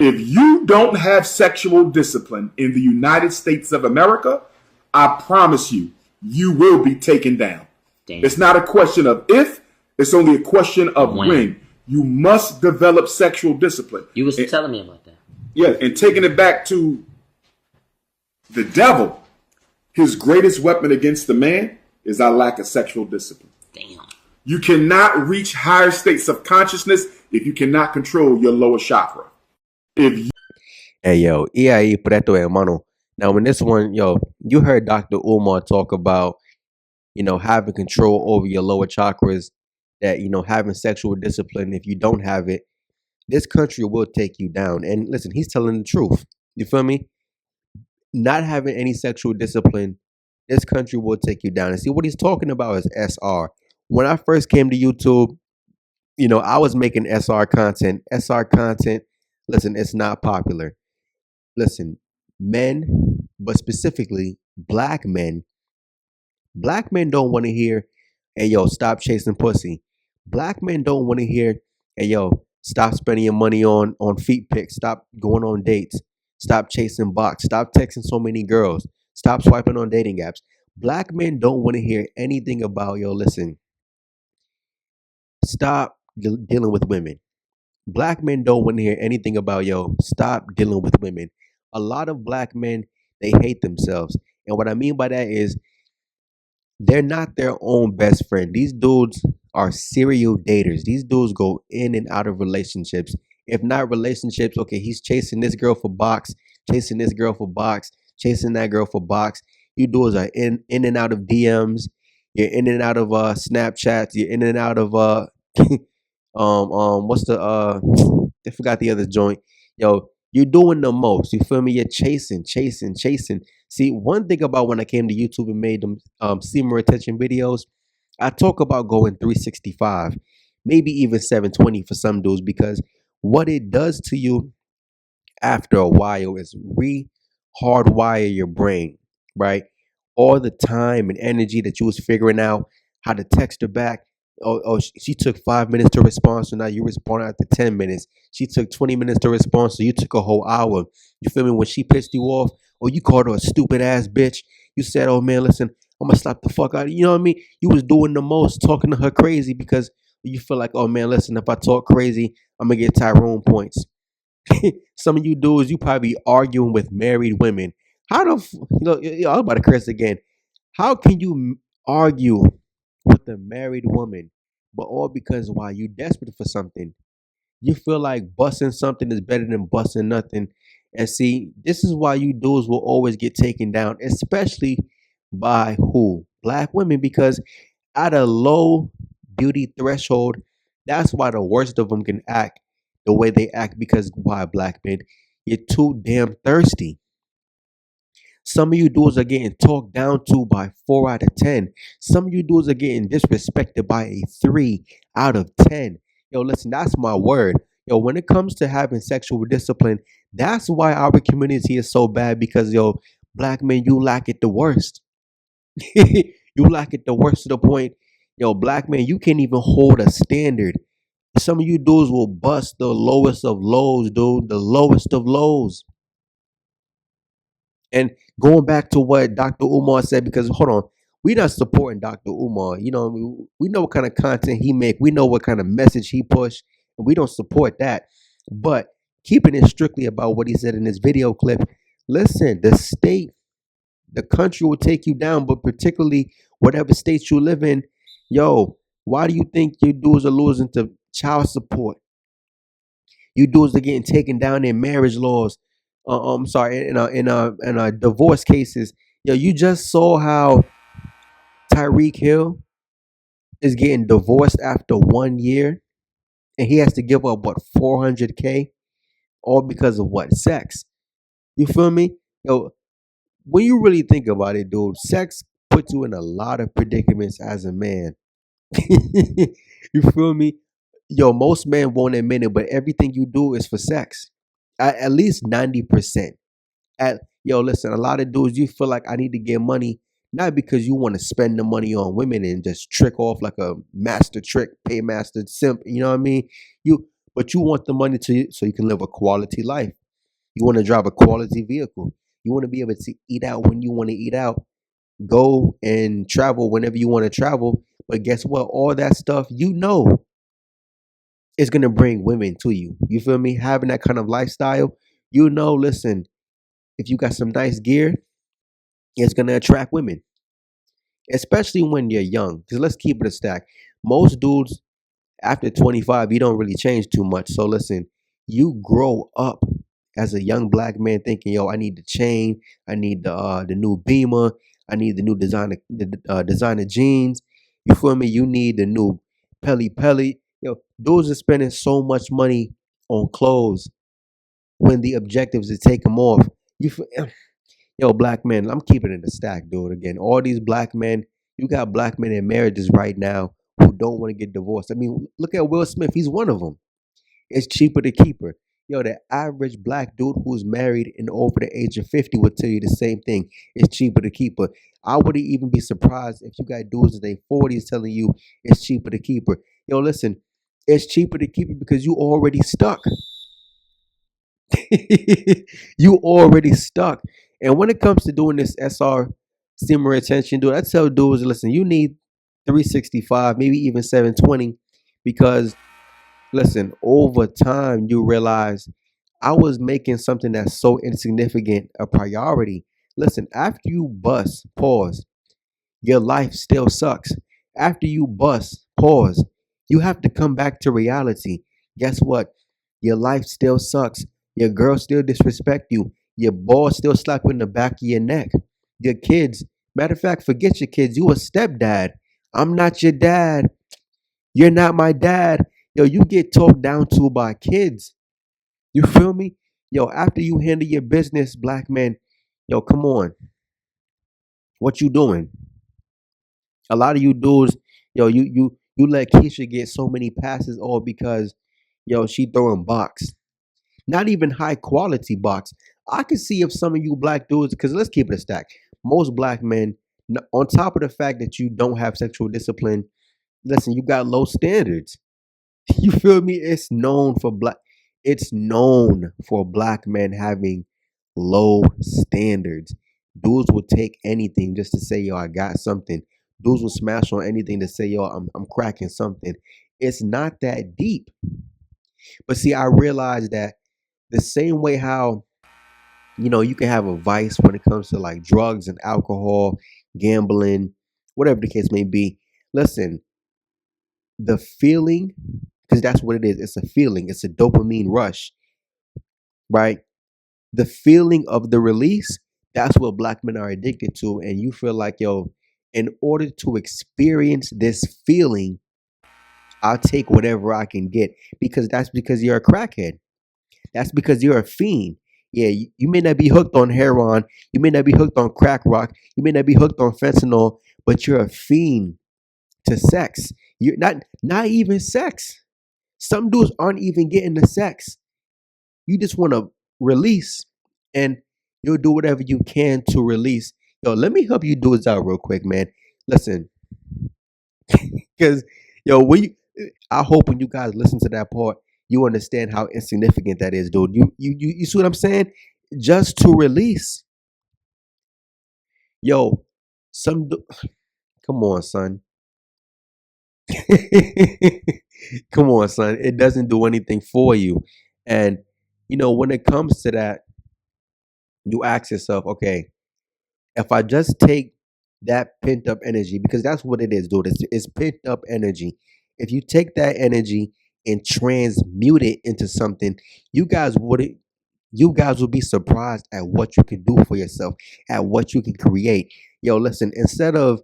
If you don't have sexual discipline in the United States of America, I promise you, you will be taken down. Damn. It's not a question of if, it's only a question of when. You must develop sexual discipline. You was telling me about that. Yeah, and taking it back to the devil, his greatest weapon against the man is our lack of sexual discipline. Damn. You cannot reach higher states of consciousness if you cannot control your lower chakra. Hey, yo, y ahí, preto, hermano. Now, in this one, yo, you heard Dr. Umar talk about, having control over your lower chakras, that, having sexual discipline. If you don't have it, this country will take you down. And listen, he's telling the truth. You feel me? Not having any sexual discipline, this country will take you down. And see, what he's talking about is SR. When I first came to YouTube, I was making SR content. SR content, listen, it's not popular. Listen, men, but specifically black men don't want to hear, hey, yo, stop chasing pussy. Black men don't want to hear, hey, yo, stop spending your money on feet pics. Stop going on dates. Stop chasing box. Stop texting so many girls. Stop swiping on dating apps. Black men don't want to hear anything about, yo, listen, stop dealing with women. Black men don't want to hear anything about, yo, stop dealing with women. A lot of black men, they hate themselves. And what I mean by that is they're not their own best friend. These dudes are serial daters. These dudes go in and out of relationships. If not relationships, okay, he's chasing this girl for box, chasing this girl for box, chasing that girl for box. You dudes are in and out of DMs. You're in and out of Snapchats. You're in and out of what's the I forgot the other joint. Yo, you're doing the most. You feel me? You're chasing. See, one thing about when I came to YouTube and made them semen retention videos, I talk about going 365, maybe even 720 for some dudes, because what it does to you after a while is hardwire your brain, right? All the time and energy that you was figuring out how to text her back. She took 5 minutes to respond, so now you respond after 10 minutes. She took 20 minutes to respond, so you took a whole hour. You feel me? When she pissed you off, or you called her a stupid ass bitch, you said, oh man, listen, I'm gonna slap the fuck out of you. You know what I mean? You was doing the most, talking to her crazy, because you feel like, oh man, listen, if I talk crazy, I'm gonna get Tyrone points. Some of you dudes, you probably arguing with married women. How I'm about to curse again. How can you argue with a married woman, but all because why? You desperate for something. You feel like busting something is better than busting nothing. And see, this is why you dudes will always get taken down, especially by who? Black women, because at a low beauty threshold, that's why the worst of them can act the way they act, because why, black men? You're too damn thirsty. Some of you dudes are getting talked down to by 4 out of 10. Some of you dudes are getting disrespected by a 3 out of 10. Yo, listen, that's my word. Yo, when it comes to having sexual discipline, that's why our community is so bad, because, yo, black men, you lack it the worst. You lack it the worst, to the point, yo, black men, you can't even hold a standard. Some of you dudes will bust the lowest of lows, dude, the lowest of lows. And going back to what Dr. Umar said, because hold on, we're not supporting Dr. Umar. We know what kind of content he make. We know what kind of message he push, and we don't support that. But keeping it strictly about what he said in this video clip, listen, the country will take you down, but particularly whatever state you live in, yo, why do you think you dudes are losing to child support? You dudes are getting taken down in marriage laws. Sorry, in divorce cases. Yo, you just saw how Tyreek Hill is getting divorced after 1 year, and he has to give up what, 400K, all because of what? Sex. You feel me? Yo, when you really think about it, dude, sex puts you in a lot of predicaments as a man. You feel me? Yo, most men won't admit it, but everything you do is for sex. At least 90%. Yo, listen, a lot of dudes, you feel like I need to get money, not because you want to spend the money on women and just trick off like a master trick, paymaster simp. You know what I mean? but you want the money to so you can live a quality life. You want to drive a quality vehicle. You want to be able to eat out when you want to eat out, go and travel whenever you want to travel. But guess what? All that stuff, is going to bring women to you. You feel me? Having that kind of lifestyle, listen, if you got some nice gear, it's going to attract women, especially when you're young. Because let's keep it a stack. Most dudes after 25, you don't really change too much. So listen, you grow up as a young black man thinking, yo, I need the chain, I need the new Beamer, I need the new designer jeans. You feel me? You need the new Pelly Pelly. Yo, those are spending so much money on clothes when the objective is to take them off. You feel, yo, black men, I'm keeping it a stack, dude. Again, all these black men, you got black men in marriages right now who don't want to get divorced. I mean, look at Will Smith. He's one of them. It's cheaper to keep her. Yo, the average black dude who's married and over the age of 50 would tell you the same thing. It's cheaper to keep her. I wouldn't even be surprised if you got dudes in their 40s telling you it's cheaper to keep her. Yo, listen, it's cheaper to keep her because you already stuck. You already stuck. And when it comes to doing this SR simmer retention, dude, I tell dudes, listen, you need 365, maybe even 720, because listen, over time you realize I was making something that's so insignificant a priority. Listen, after you bust, pause, your life still sucks. After you bust, pause, you have to come back to reality. Guess what? Your life still sucks. Your girl still disrespect you. Your boss still slap you in the back of your neck. Your kids, matter of fact, forget your kids. You a stepdad. I'm not your dad. You're not my dad. Yo, you get talked down to by kids. You feel me? Yo, after you handle your business, black man, yo, come on. What you doing? A lot of you dudes, yo, you let Keisha get so many passes all because, yo, she throwing box. Not even high quality box. I can see if some of you black dudes, because let's keep it a stack. Most black men, on top of the fact that you don't have sexual discipline, listen, you got low standards. You feel me? It's known for black men having low standards. Dudes will take anything just to say, yo, I got something. Dudes will smash on anything to say, yo, I'm cracking something. It's not that deep. But see, I realized that the same way how, you can have a vice when it comes to like drugs and alcohol, gambling, whatever the case may be. Listen, the feeling, because that's what it is. It's a feeling. It's a dopamine rush, right? The feeling of the release, that's what black men are addicted to. And you feel like, yo, in order to experience this feeling, I'll take whatever I can get because that's because you're a crackhead. That's because you're a fiend. Yeah, you may not be hooked on heroin. You may not be hooked on crack rock. You may not be hooked on fentanyl, but you're a fiend to sex. You're not even sex. Some dudes aren't even getting the sex. You just want to release, and you'll do whatever you can to release. Yo, let me help you do this out real quick, man. Listen, because yo, I hope when you guys listen to that part, you understand how insignificant that is, dude. You see what I'm saying? Just to release, yo, come on, son. Come on, son. It doesn't do anything for you, and when it comes to that, you ask yourself, okay, if I just take that pent up energy, because that's what it is, dude. It's pent up energy. If you take that energy and transmute it into something, you guys would you guys will be surprised at what you can do for yourself, at what you can create. Yo, listen, instead of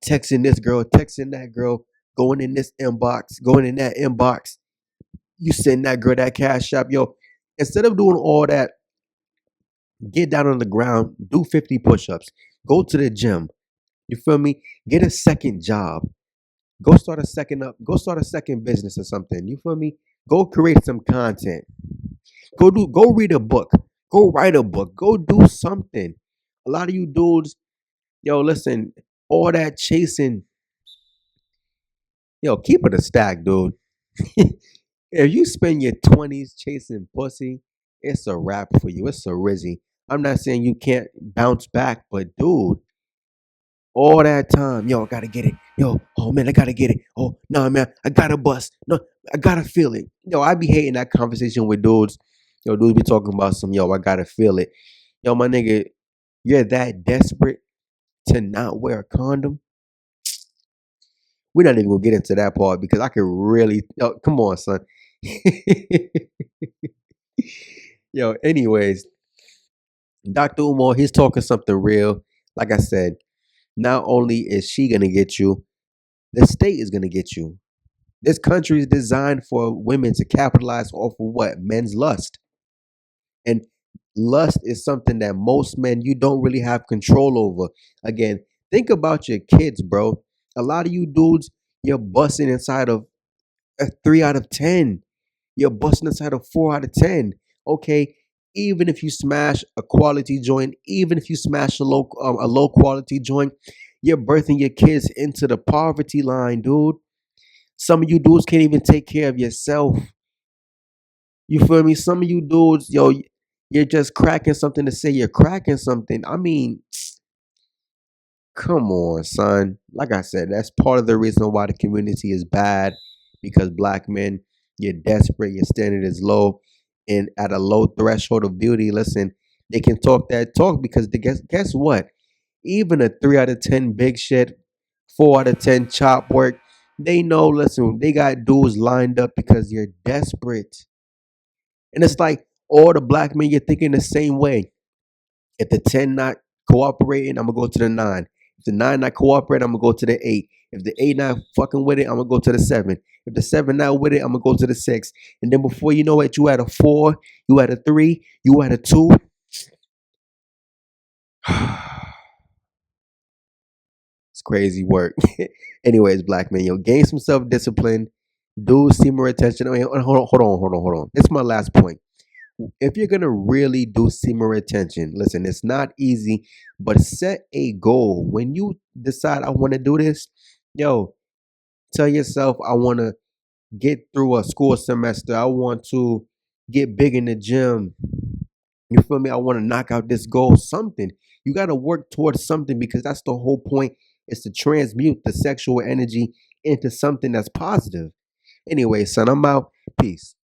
texting this girl, texting that girl, going in this inbox, going in that inbox, you send that girl that cash app, yo. Instead of doing all that, get down on the ground, do 50 push-ups, go to the gym. You feel me? Get a second job. Go start a second business or something. You feel me? Go create some content. Go read a book. Go write a book. Go do something. A lot of you dudes, yo, listen, all that chasing, yo, keep it a stack, dude. If you spend your 20s chasing pussy, it's a wrap for you. It's a rizzy. I'm not saying you can't bounce back, but dude, all that time, yo, I gotta get it. Yo, oh man, I gotta get it. Oh, no, man, I gotta bust. No, I gotta feel it. Yo, I be hating that conversation with dudes. Yo, dudes be talking about some, yo, I gotta feel it. Yo, my nigga, you're that desperate to not wear a condom? We're not even gonna get into that part because I could really, yo, come on, son. Yo, anyways, Dr. Umar, he's talking something real. Like I said, not only is she gonna get you, the state is gonna get you. This country is designed for women to capitalize off of what? Men's lust. And lust is something that most men you don't really have control over. Again, think about your kids, bro. A lot of you dudes, you're busting inside of a 3 out of 10. You're busting inside of 4 out of 10. Okay, even if you smash a quality joint, even if you smash a low quality joint, you're birthing your kids into the poverty line, dude. Some of you dudes can't even take care of yourself. You feel me? Some of you dudes, yo, you're just cracking something to say you're cracking something. I mean, come on, son. Like I said, that's part of the reason why the community is bad because black men, you're desperate, your standard is low, and at a low threshold of beauty, listen, they can talk that talk because guess what? Even a 3 out of 10 big shit, 4 out of 10 chop work, they know, listen, they got dudes lined up because you're desperate. And it's like all the black men, you're thinking the same way. If the 10 not cooperating, I'm gonna go to the 9. If the 9 not cooperating, I'm gonna go to the 8. If the 8 not fucking with it, I'm gonna go to the 7. If the 7 not with it, I'm gonna go to the 6. And then before you know it, you had a 4, you had a 3, you had a 2. It's crazy work. Anyways, black man, yo, gain some self-discipline. Do see more attention. I mean, hold on. This is my last point. If you're gonna really do semen retention, listen, it's not easy, but set a goal. When you decide I want to do this, yo, tell yourself I want to get through a school semester. I want to get big in the gym. You feel me? I want to knock out this goal. Something. You got to work towards something because that's the whole point is to transmute the sexual energy into something that's positive. Anyway, son, I'm out. Peace.